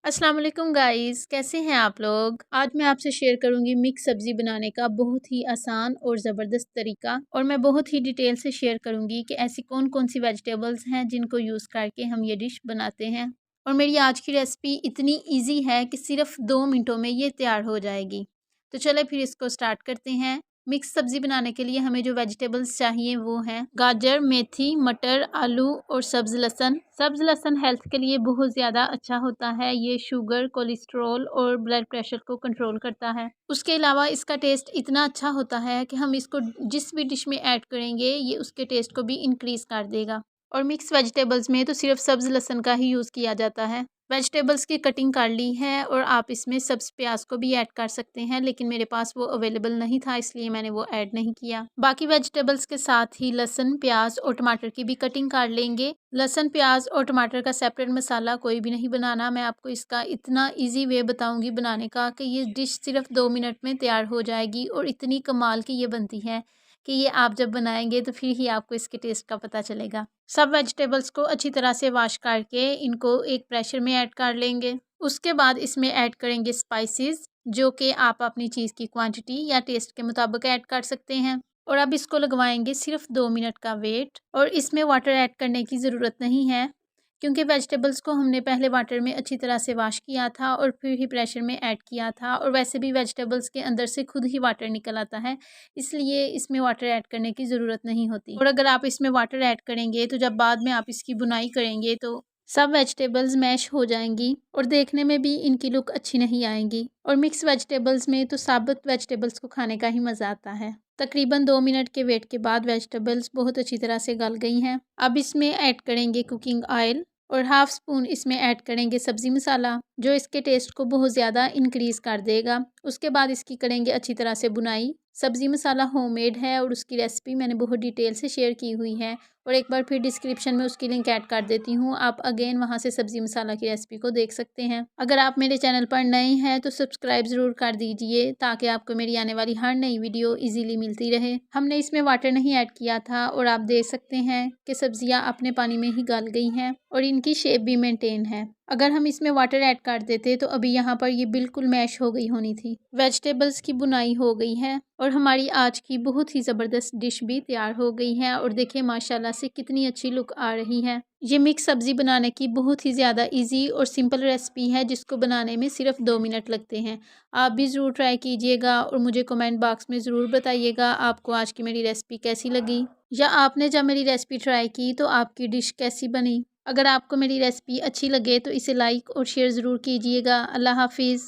अस्सलाम वालेकुम गाइस, कैसे हैं आप लोग। आज मैं आपसे शेयर करूंगी मिक्स सब्ज़ी बनाने का बहुत ही आसान और ज़बरदस्त तरीका। और मैं बहुत ही डिटेल से शेयर करूंगी कि ऐसी कौन कौन सी वेजिटेबल्स हैं जिनको यूज़ करके हम ये डिश बनाते हैं। और मेरी आज की रेसिपी इतनी इजी है कि सिर्फ 2 मिनटों में ये तैयार हो जाएगी। तो चले फिर इसको स्टार्ट करते हैं। मिक्स सब्ज़ी बनाने के लिए हमें जो वेजिटेबल्स चाहिए वो हैं गाजर, मेथी, मटर, आलू और सब्ज़ लहसुन। सब्ज़ लहसुन हेल्थ के लिए बहुत ज़्यादा अच्छा होता है। ये शुगर, कोलेस्ट्रॉल और ब्लड प्रेशर को कंट्रोल करता है। उसके अलावा इसका टेस्ट इतना अच्छा होता है कि हम इसको जिस भी डिश में ऐड करेंगे ये उसके टेस्ट को भी इंक्रीज़ कर देगा। और मिक्स वेजिटेबल्स में तो सिर्फ सब्ज़ लहसुन का ही यूज़ किया जाता है। वेजिटेबल्स की कटिंग कर ली है और आप इसमें सब्ज़ प्याज को भी ऐड कर सकते हैं, लेकिन मेरे पास वो अवेलेबल नहीं था इसलिए मैंने वो ऐड नहीं किया। बाकी वेजिटेबल्स के साथ ही लहसुन, प्याज और टमाटर की भी कटिंग कर लेंगे। लहसुन, प्याज और टमाटर का सेपरेट मसाला कोई भी नहीं बनाना। मैं आपको इसका इतना ईजी वे बताऊंगी बनाने का कि ये डिश सिर्फ 2 मिनट में तैयार हो जाएगी और इतनी कमाल की ये बनती है कि ये आप जब बनाएंगे तो फिर ही आपको इसके टेस्ट का पता चलेगा। सब वेजिटेबल्स को अच्छी तरह से वॉश करके इनको एक प्रेशर में ऐड कर लेंगे। उसके बाद इसमें ऐड करेंगे स्पाइसेस, जो कि आप अपनी चीज़ की क्वांटिटी या टेस्ट के मुताबिक ऐड कर सकते हैं। और अब इसको लगवाएंगे सिर्फ 2 मिनट का वेट। और इसमें वाटर ऐड करने की ज़रूरत नहीं है क्योंकि वेजिटेबल्स को हमने पहले वाटर में अच्छी तरह से वॉश किया था और फिर ही प्रेशर में ऐड किया था। और वैसे भी वेजिटेबल्स के अंदर से खुद ही वाटर निकल आता है, इसलिए इसमें वाटर ऐड करने की ज़रूरत नहीं होती। और अगर आप इसमें वाटर ऐड करेंगे तो जब बाद में आप इसकी बुनाई करेंगे तो सब वेजिटेबल्स मैश हो जाएंगी और देखने में भी इनकी लुक अच्छी नहीं आएंगी। और मिक्स वेजिटेबल्स में तो साबुत वेजिटेबल्स को खाने का ही मज़ा आता है। तकरीबन 2 मिनट के वेट के बाद वेजिटेबल्स बहुत अच्छी तरह से गल गई हैं। अब इसमें ऐड करेंगे कुकिंग ऑयल और हाफ़ स्पून इसमें ऐड करेंगे सब्ज़ी मसाला, जो इसके टेस्ट को बहुत ज़्यादा इंक्रीज़ कर देगा। उसके बाद इसकी करेंगे अच्छी तरह से बुनाई। सब्ज़ी मसाला होममेड है और उसकी रेसिपी मैंने बहुत डिटेल से शेयर की हुई है और एक बार फिर डिस्क्रिप्शन में उसकी लिंक ऐड कर देती हूँ। आप अगेन वहाँ से सब्ज़ी मसाला की रेसिपी को देख सकते हैं। अगर आप मेरे चैनल पर नए हैं तो सब्सक्राइब ज़रूर कर दीजिए ताकि आपको मेरी आने वाली हर नई वीडियो इजीली मिलती रहे। हमने इसमें वाटर नहीं ऐड किया था और आप देख सकते हैं कि सब्ज़ियाँ अपने पानी में ही गल गई हैं और इनकी शेप भी मेंटेन है। अगर हम इसमें वाटर ऐड कर देते तो अभी यहाँ पर ये बिल्कुल मैश हो गई होनी थी। वेजिटेबल्स की बुनाई हो गई है और हमारी आज की बहुत ही ज़बरदस्त डिश भी तैयार हो गई है। और देखिए माशाल्लाह से कितनी अच्छी लुक आ रही है। ये मिक्स सब्ज़ी बनाने की बहुत ही ज़्यादा इजी और सिंपल रेसिपी है जिसको बनाने में सिर्फ 2 मिनट लगते हैं। आप भी ज़रूर ट्राई कीजिएगा और मुझे कमेंट बॉक्स में ज़रूर बताइएगा आपको आज की मेरी रेसिपी कैसी लगी, या आपने जब मेरी रेसिपी ट्राई की तो आपकी डिश कैसी बनी। अगर आपको मेरी रेसिपी अच्छी लगे तो इसे लाइक और शेयर ज़रूर कीजिएगा। अल्लाह हाफिज़।